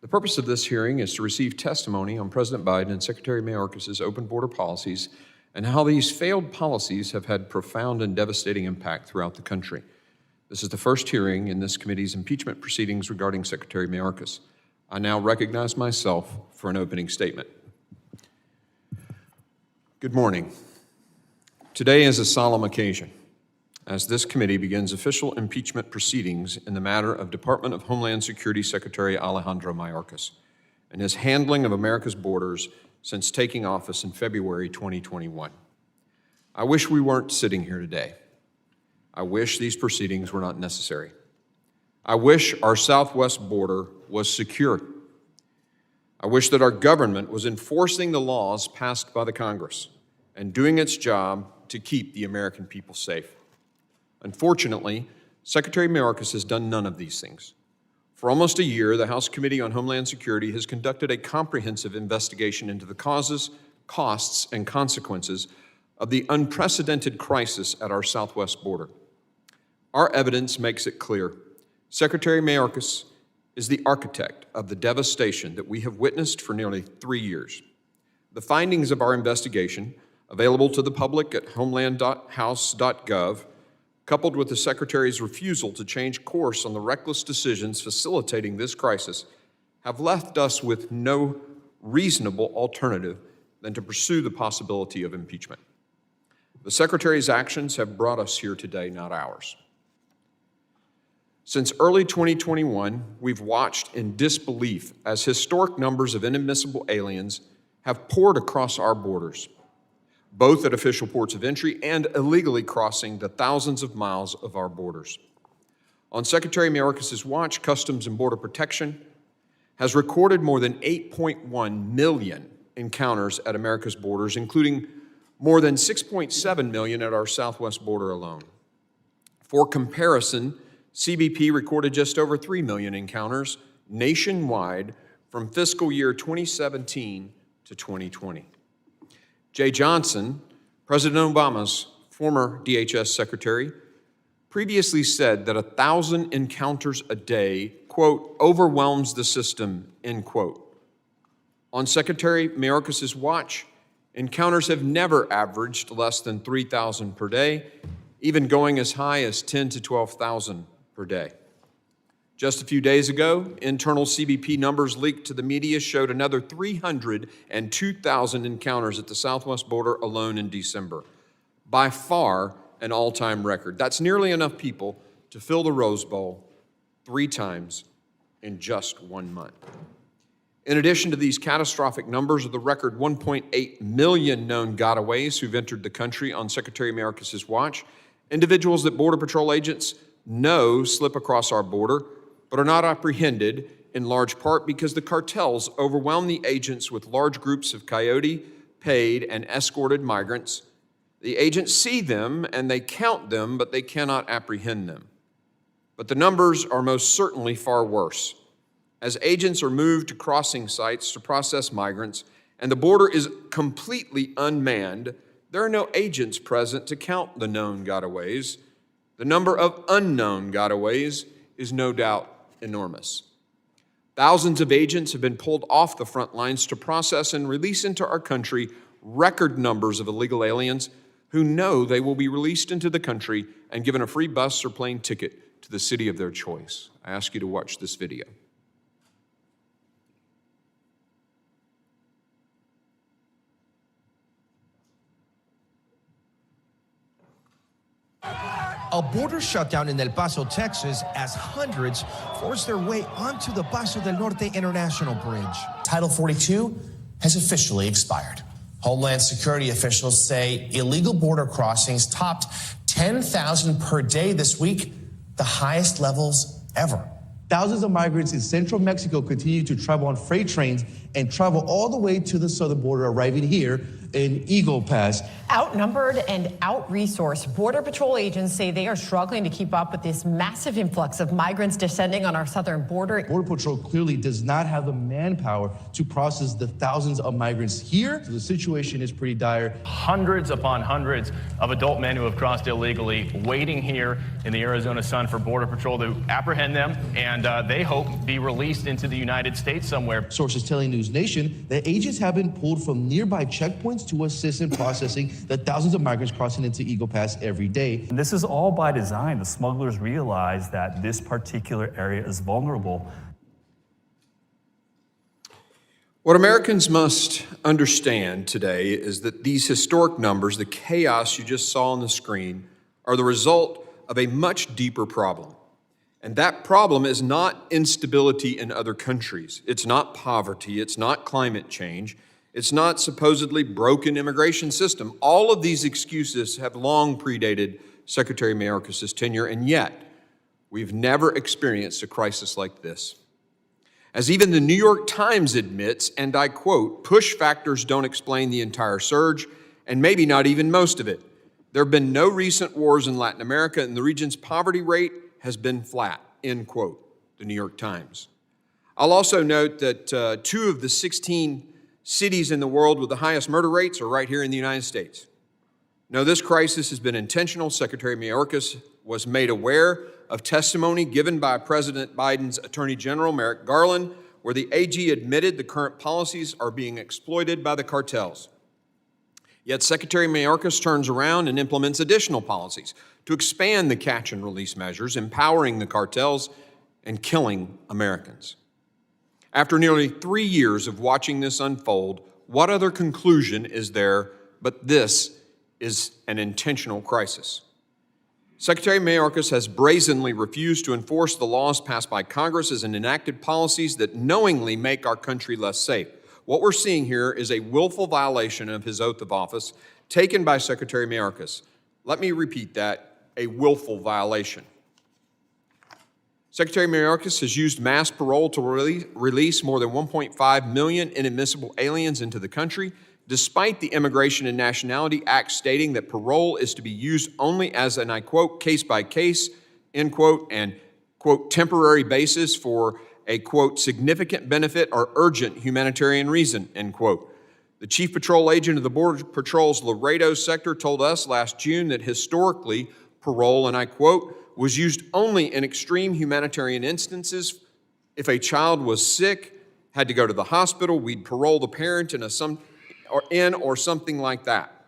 The purpose of this hearing is to receive testimony on President Biden and Secretary Mayorkas' open border policies and how these failed policies have had profound and devastating impact throughout the country. This is the first hearing in this committee's impeachment proceedings regarding Secretary Mayorkas. I now recognize myself for an opening statement. Good morning. Today is a solemn occasion as this committee begins official impeachment proceedings in the matter of Department of Homeland Security Secretary Alejandro Mayorkas and his handling of America's borders since taking office in February 2021. I wish we weren't sitting here today. I wish these proceedings were not necessary. I wish our southwest border was secure. I wish that our government was enforcing the laws passed by the Congress and doing its job to keep the American people safe. Unfortunately, Secretary Mayorkas has done none of these things. For almost a year, the House Committee on Homeland Security has conducted a comprehensive investigation into the causes, costs, and consequences of the unprecedented crisis at our southwest border. Our evidence makes it clear. Secretary Mayorkas is the architect of the devastation that we have witnessed for nearly 3 years. The findings of our investigation, available to the public at homeland.house.gov, coupled with the Secretary's refusal to change course on the reckless decisions facilitating this crisis, have left us with no reasonable alternative than to pursue the possibility of impeachment. The Secretary's actions have brought us here today, not ours. Since early 2021, we've watched in disbelief as historic numbers of inadmissible aliens have poured across our borders, both at official ports of entry and illegally crossing the thousands of miles of our borders. On Secretary Mayorkas' watch, Customs and Border Protection has recorded more than 8.1 million encounters at America's borders, including more than 6.7 million at our southwest border alone. For comparison, CBP recorded just over 3 million encounters nationwide from fiscal year 2017 to 2020. Jay Johnson, President Obama's former DHS secretary, previously said that 1,000 encounters a day, quote, overwhelms the system, end quote. On Secretary Mayorkas' watch, encounters have never averaged less than 3,000 per day, even going as high as 10 to 12,000 per day. Just a few days ago, internal CBP numbers leaked to the media showed another 302,000 encounters at the southwest border alone in December. By far an all-time record. That's nearly enough people to fill the Rose Bowl 3 times in just 1 month. In addition to these catastrophic numbers of the record 1.8 million known gotaways who've entered the country on Secretary Mayorkas' watch, individuals that Border Patrol agents know slip across our border but are not apprehended in large part because the cartels overwhelm the agents with large groups of coyote, paid, and escorted migrants. The agents see them and they count them, but they cannot apprehend them. But the numbers are most certainly far worse. As agents are moved to crossing sites to process migrants and the border is completely unmanned, there are no agents present to count the known gotaways. The number of unknown gotaways is no doubt enormous. Thousands of agents have been pulled off the front lines to process and release into our country record numbers of illegal aliens who know they will be released into the country and given a free bus or plane ticket to the city of their choice. I ask you to watch this video. A border shutdown in El Paso, Texas, as hundreds force their way onto the Paso del Norte International Bridge. Title 42 has officially expired. Homeland Security officials say illegal border crossings topped 10,000 per day this week, the highest levels ever. Thousands of migrants in central Mexico continue to travel on freight trains and travel all the way to the southern border, arriving here an Eagle Pass. Outnumbered and out-resourced, Border Patrol agents say they are struggling to keep up with this massive influx of migrants descending on our southern border. Border Patrol clearly does not have the manpower to process the thousands of migrants here. So the situation is pretty dire. Hundreds upon hundreds of adult men who have crossed illegally waiting here in the Arizona sun for Border Patrol to apprehend them and they hope be released into the United States somewhere. Sources telling News Nation that agents have been pulled from nearby checkpoints to assist in processing the thousands of migrants crossing into Eagle Pass every day. And this is all by design. The smugglers realize that this particular area is vulnerable. What Americans must understand today is that these historic numbers, the chaos you just saw on the screen, are the result of a much deeper problem. And that problem is not instability in other countries. It's not poverty. It's not climate change. It's not supposedly broken immigration system. All of these excuses have long predated Secretary Mayorkas' tenure, and yet we've never experienced a crisis like this. As even the New York Times admits, and I quote, "Push factors don't explain the entire surge, and maybe not even most of it. There have been no recent wars in Latin America, and the region's poverty rate has been flat," end quote, the New York Times. I'll also note that 2 of the 16 cities in the world with the highest murder rates are right here in the United States. No, this crisis has been intentional. Secretary Mayorkas was made aware of testimony given by President Biden's Attorney General, Merrick Garland, where the AG admitted the current policies are being exploited by the cartels. Yet Secretary Mayorkas turns around and implements additional policies to expand the catch and release measures, empowering the cartels and killing Americans. After nearly 3 years of watching this unfold, what other conclusion is there but this is an intentional crisis? Secretary Mayorkas has brazenly refused to enforce the laws passed by Congress and enacted policies that knowingly make our country less safe. What we're seeing here is a willful violation of his oath of office taken by Secretary Mayorkas. Let me repeat that, a willful violation. Secretary Mayorkas has used mass parole to release more than 1.5 million inadmissible aliens into the country, despite the Immigration and Nationality Act stating that parole is to be used only as an, I quote, case by case, end quote, and, quote, temporary basis for a, quote, significant benefit or urgent humanitarian reason, end quote. The chief patrol agent of the Border Patrol's Laredo sector told us last June that historically parole, and I quote, was used only in extreme humanitarian instances. If a child was sick, had to go to the hospital, we'd parole the parent in or something like that.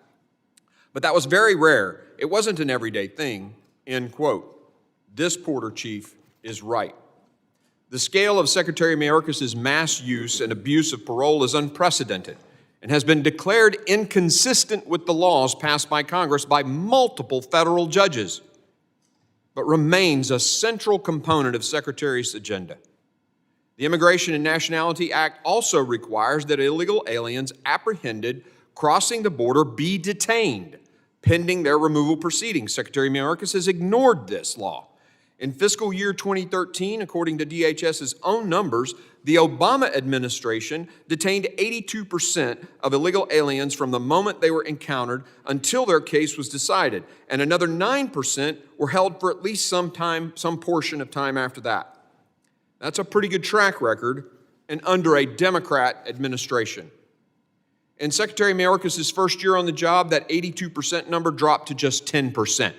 But that was very rare. It wasn't an everyday thing, end quote. This Porter chief is right. The scale of Secretary Mayorkas' mass use and abuse of parole is unprecedented and has been declared inconsistent with the laws passed by Congress by multiple federal judges, but remains a central component of Secretary's agenda. The Immigration and Nationality Act also requires that illegal aliens apprehended crossing the border be detained pending their removal proceedings. Secretary Mayorkas has ignored this law. In fiscal year 2013, according to DHS's own numbers, the Obama administration detained 82% of illegal aliens from the moment they were encountered until their case was decided, and another 9% were held for at least some portion of time after that. That's a pretty good track record, and under a Democrat administration. In Secretary Mayorkas' first year on the job, that 82% number dropped to just 10%.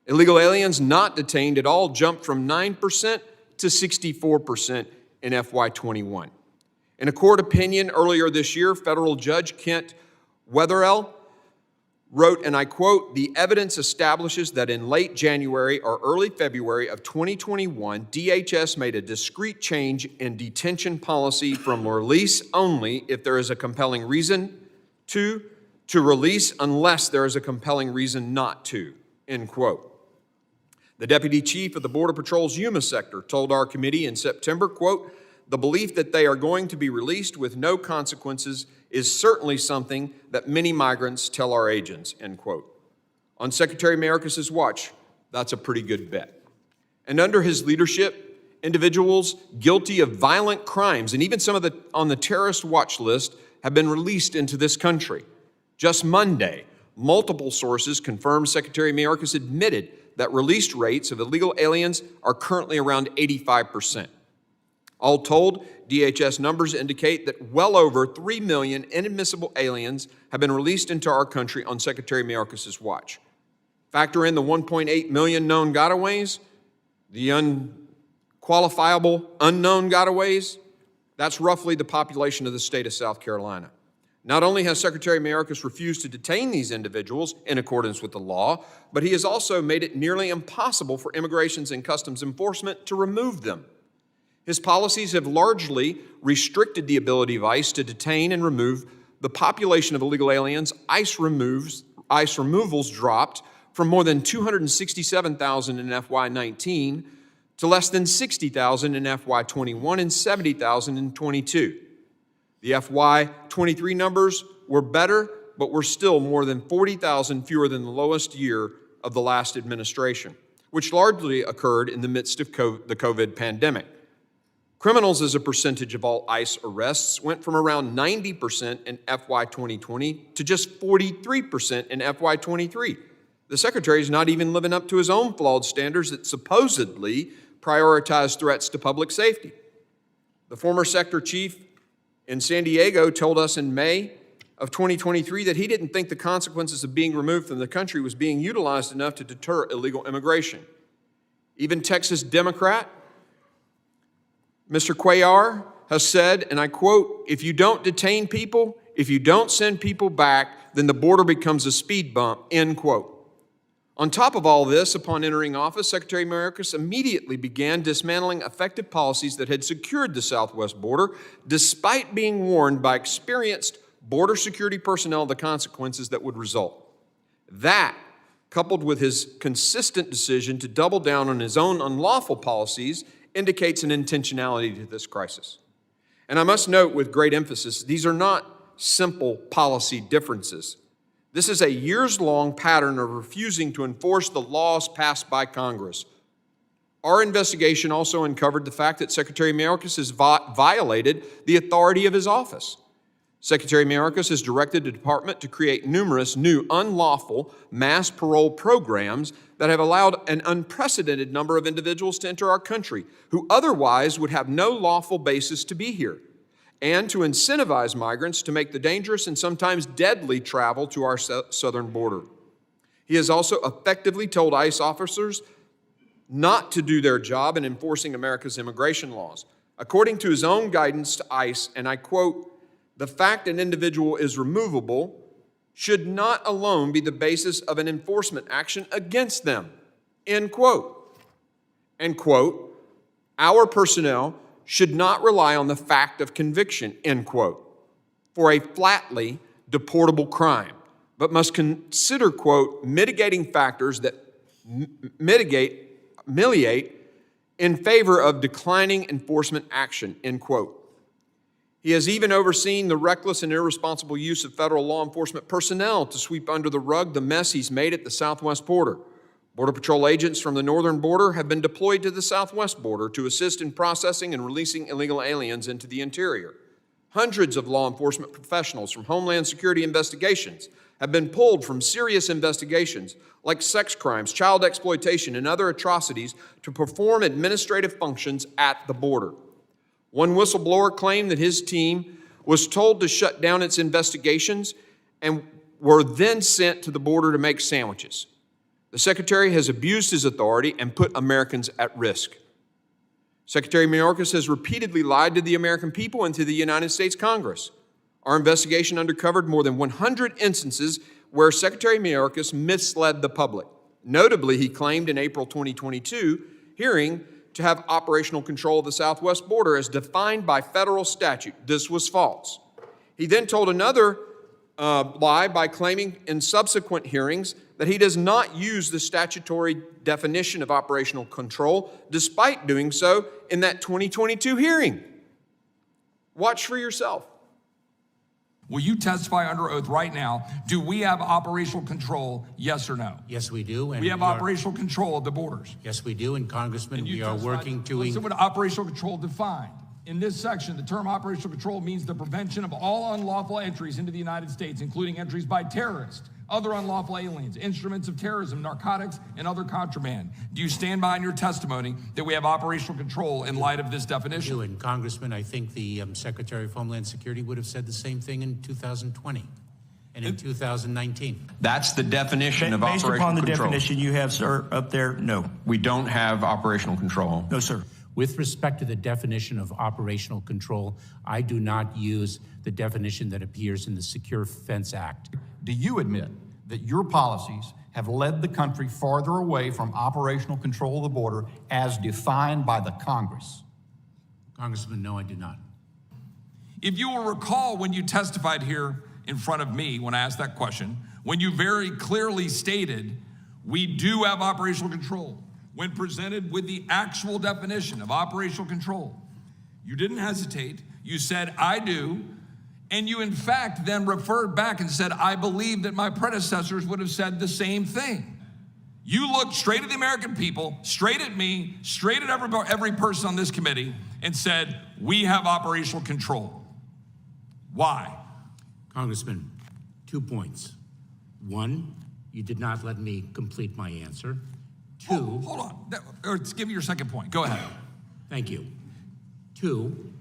Illegal aliens not detained at all jumped from 9% to 64% in FY21. In a court opinion earlier this year, federal judge Kent Wetherell wrote, and I quote, "The evidence establishes that in late January or early February of 2021, DHS made a discrete change in detention policy from release only if there is a compelling reason to release unless there is a compelling reason not to," end quote. The deputy chief of the Border Patrol's Yuma sector told our committee in September, quote, "The belief that they are going to be released with no consequences is certainly something that many migrants tell our agents," end quote. On Secretary Mayorkas' watch, that's a pretty good bet. And under his leadership, individuals guilty of violent crimes and even some of on the terrorist watch list have been released into this country. Just Monday, multiple sources confirmed Secretary Mayorkas admitted that released rates of illegal aliens are currently around 85%. All told, DHS numbers indicate that well over 3 million inadmissible aliens have been released into our country on Secretary Mayorkas' watch. Factor in the 1.8 million known gotaways, the unqualifiable unknown gotaways, that's roughly the population of the state of South Carolina. Not only has Secretary Mayorkas refused to detain these individuals in accordance with the law, but he has also made it nearly impossible for Immigration and Customs Enforcement to remove them. His policies have largely restricted the ability of ICE to detain and remove the population of illegal aliens. ICE removals dropped from more than 267,000 in FY19 to less than 60,000 in FY21 and 70,000 in 22. The FY23 numbers were better, but were still more than 40,000 fewer than the lowest year of the last administration, which largely occurred in the midst of the COVID pandemic. Criminals as a percentage of all ICE arrests went from around 90% in FY 2020 to just 43% in FY 23. The Secretary is not even living up to his own flawed standards that supposedly prioritize threats to public safety. The former sector chief in San Diego told us in May of 2023 that he didn't think the consequences of being removed from the country was being utilized enough to deter illegal immigration. Even Texas Democrat Mr. Cuellar has said, and I quote, "If you don't detain people, if you don't send people back, then the border becomes a speed bump," end quote. On top of all this, upon entering office, Secretary Mayorkas immediately began dismantling effective policies that had secured the southwest border, despite being warned by experienced border security personnel of the consequences that would result. That, coupled with his consistent decision to double down on his own unlawful policies, indicates an intentionality to this crisis. And I must note with great emphasis, these are not simple policy differences. This is a years-long pattern of refusing to enforce the laws passed by Congress. Our investigation also uncovered the fact that Secretary Mayorkas has violated the authority of his office. Secretary Mayorkas has directed the department to create numerous new unlawful mass parole programs that have allowed an unprecedented number of individuals to enter our country who otherwise would have no lawful basis to be here, and to incentivize migrants to make the dangerous and sometimes deadly travel to our southern border. He has also effectively told ICE officers not to do their job in enforcing America's immigration laws. According to his own guidance to ICE, and I quote, "The fact an individual is removable should not alone be the basis of an enforcement action against them," end quote. And quote, "Our personnel should not rely on the fact of conviction," end quote, "for a flatly deportable crime, but must consider," quote, "mitigating factors that ameliorate in favor of declining enforcement action," end quote. He has even overseen the reckless and irresponsible use of federal law enforcement personnel to sweep under the rug the mess he's made at the southwest border. Border Patrol agents from the northern border have been deployed to the southwest border to assist in processing and releasing illegal aliens into the interior. Hundreds of law enforcement professionals from Homeland Security investigations have been pulled from serious investigations like sex crimes, child exploitation, and other atrocities to perform administrative functions at the border. One whistleblower claimed that his team was told to shut down its investigations and were then sent to the border to make sandwiches. The Secretary has abused his authority and put Americans at risk. Secretary Mayorkas has repeatedly lied to the American people and to the United States Congress. Our investigation uncovered more than 100 instances where Secretary Mayorkas misled the public. Notably, he claimed in April 2022 hearing to have operational control of the southwest border as defined by federal statute. This was false. He then told another lie by claiming in subsequent hearings that he does not use the statutory definition of operational control, despite doing so in that 2022 hearing. Watch for yourself. Will you testify under oath right now? Do we have operational control, yes or no? Yes, we do. And we have operational control of the borders. Yes, we do. And Congressman, we are working to... So what operational control defined? In this section, the term operational control means the prevention of all unlawful entries into the United States, including entries by terrorists, other unlawful aliens, instruments of terrorism, narcotics, and other contraband. Do you stand behind your testimony that we have operational control in light of this definition? I do, and Congressman, I think the Secretary of Homeland Security would have said the same thing in 2020 and in 2019. That's the definition of Based operational upon the control. definition you have, sir, up there, no. We don't have operational control. No, sir. With respect to the definition of operational control, I do not use the definition that appears in the Secure Fence Act. Do you admit that your policies have led the country farther away from operational control of the border as defined by the Congress? Congressman, no, I do not. If you will recall when you testified here in front of me when I asked that question, when you very clearly stated, we do have operational control. When presented with the actual definition of operational control, you didn't hesitate. You said, I do. And you, in fact, then referred back and said, I believe that my predecessors would have said the same thing. You looked straight at the American people, straight at me, straight at every person on this committee, and said, we have operational control. Why? Congressman, 2 points. One, you did not let me complete my answer. Two, hold on. Or give me your second point. Go ahead. Thank you. Two,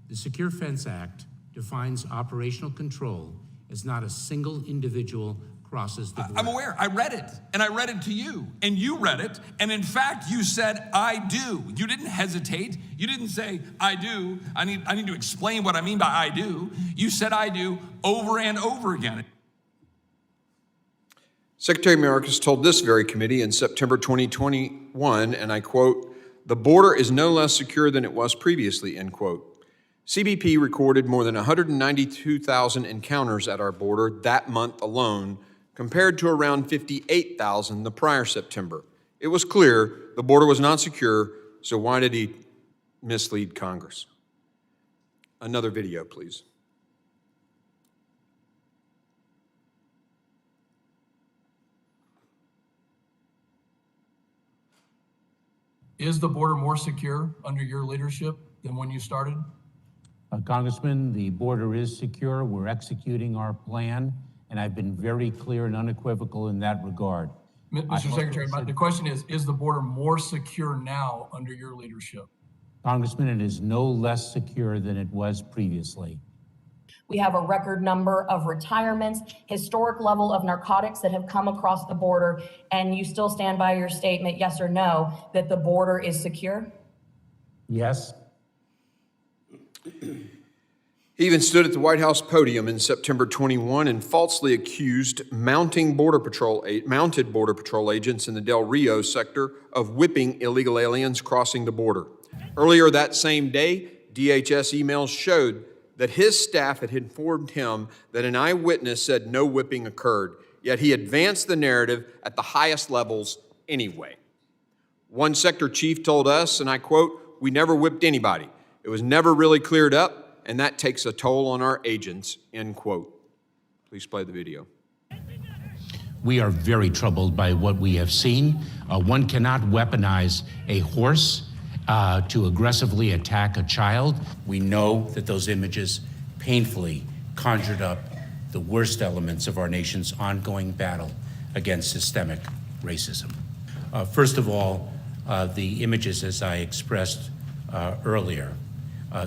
the Secure Fence Act defines operational control as not a single individual crosses the border. I'm aware. I read it, and I read it to you, and you read it, and in fact, you said, I do. You didn't hesitate. You didn't say, I do. I need to explain what I mean by I do. You said, I do, over and over again. Secretary Mayorkas told this very committee in September 2021, and I quote, "The border is no less secure than it was previously," end quote. CBP recorded more than 192,000 encounters at our border that month alone, compared to around 58,000 the prior September. It was clear the border was not secure, so why did he mislead Congress? Another video, please. Is the border more secure under your leadership than when you started? Congressman, the border is secure. We're executing our plan, and I've been very clear and unequivocal in that regard. Mr. Secretary, the question is the border more secure now under your leadership? Congressman, it is no less secure than it was previously. We have a record number of retirements, historic level of narcotics that have come across the border, and you still stand by your statement, yes or no, that the border is secure? Yes. He even stood at the White House podium in September 21 and falsely accused mounted Border Patrol agents in the Del Rio sector of whipping illegal aliens crossing the border. Earlier that same day, DHS emails showed that his staff had informed him that an eyewitness said no whipping occurred, yet he advanced the narrative at the highest levels anyway. One sector chief told us, and I quote, "We never whipped anybody. It was never really cleared up, and that takes a toll on our agents," end quote. Please play the video. We are very troubled by what we have seen. One cannot weaponize a horse to aggressively attack a child. We know that those images painfully conjured up the worst elements of our nation's ongoing battle against systemic racism. First of all, the images, as I expressed earlier,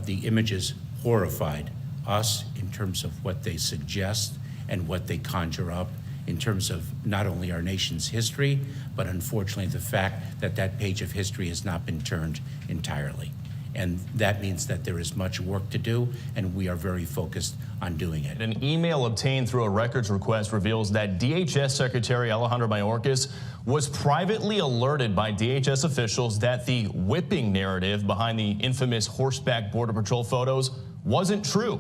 the images horrified us in terms of what they suggest and what they conjure up in terms of not only our nation's history, but unfortunately the fact that that page of history has not been turned entirely. And that means that there is much work to do, and we are very focused on doing it. An email obtained through a records request reveals that DHS Secretary Alejandro Mayorkas was privately alerted by DHS officials that the whipping narrative behind the infamous horseback Border Patrol photos wasn't true.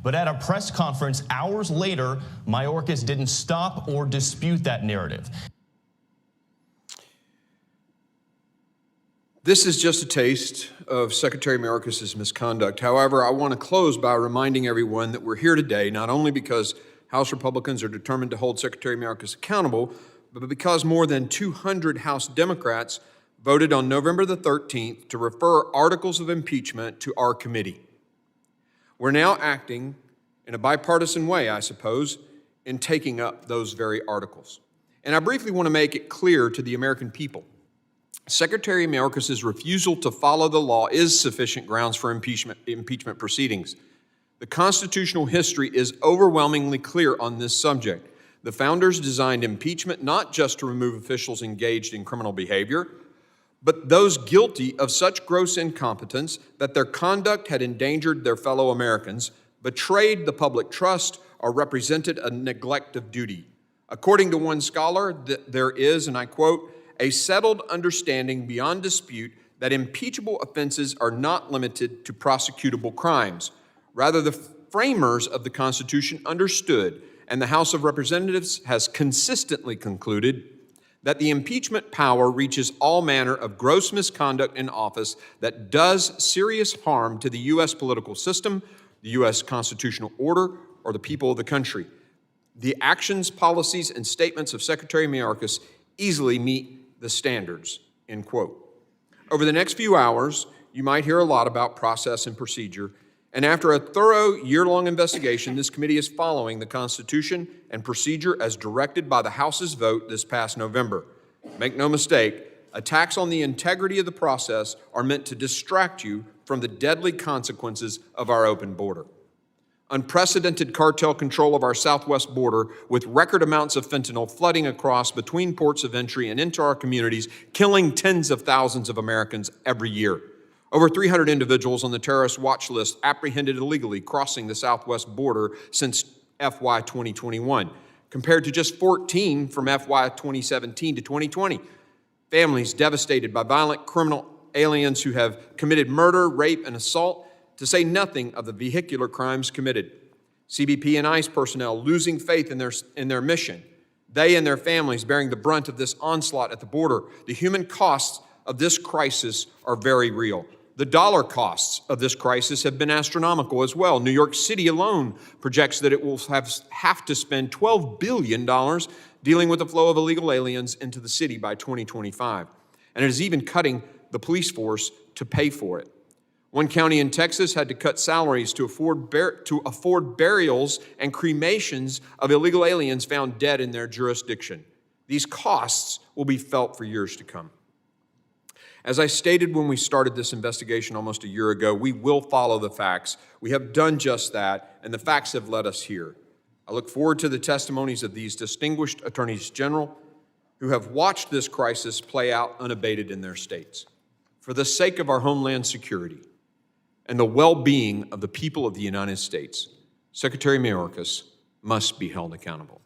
But at a press conference hours later, Mayorkas didn't stop or dispute that narrative. This is just a taste of Secretary Mayorkas' misconduct. However, I want to close by reminding everyone that we're here today not only because House Republicans are determined to hold Secretary Mayorkas accountable, but because more than 200 House Democrats voted on November the 13th to refer articles of impeachment to our committee. We're now acting in a bipartisan way, I suppose, in taking up those very articles. And I briefly want to make it clear to the American people. Secretary Mayorkas' refusal to follow the law is sufficient grounds for impeachment proceedings. The constitutional history is overwhelmingly clear on this subject. The founders designed impeachment not just to remove officials engaged in criminal behavior, but those guilty of such gross incompetence that their conduct had endangered their fellow Americans, betrayed the public trust, or represented a neglect of duty. According to one scholar, there is, and I quote, a settled understanding beyond dispute that impeachable offenses are not limited to prosecutable crimes. Rather, the framers of the Constitution understood, and the House of Representatives has consistently concluded, that the impeachment power reaches all manner of gross misconduct in office that does serious harm to the U.S. political system, the U.S. constitutional order, or the people of the country. The actions, policies, and statements of Secretary Mayorkas easily meet the standards, end quote. Over the next few hours, you might hear a lot about process and procedure, and after a thorough year-long investigation, this committee is following the Constitution and procedure as directed by the House's vote this past November. Make no mistake, attacks on the integrity of the process are meant to distract you from the deadly consequences of our open border. Unprecedented cartel control of our southwest border with record amounts of fentanyl flooding across between ports of entry and into our communities, killing tens of thousands of Americans every year. Over 300 individuals on the terrorist watch list apprehended illegally crossing the southwest border since FY 2021, compared to just 14 from FY 2017 to 2020. Families devastated by violent criminal aliens who have committed murder, rape, and assault, to say nothing of the vehicular crimes committed. CBP and ICE personnel losing faith in their mission. They and their families bearing the brunt of this onslaught at the border. The human costs of this crisis are very real. The dollar costs of this crisis have been astronomical as well. New York City alone projects that it will have to spend $12 billion dealing with the flow of illegal aliens into the city by 2025. And it is even cutting the police force to pay for it. One county in Texas had to cut salaries to afford burials and cremations of illegal aliens found dead in their jurisdiction. These costs will be felt for years to come. As I stated when we started this investigation almost a year ago, we will follow the facts. We have done just that, and the facts have led us here. I look forward to the testimonies of these distinguished attorneys general who have watched this crisis play out unabated in their states. For the sake of our homeland security and the well-being of the people of the United States, Secretary Mayorkas must be held accountable.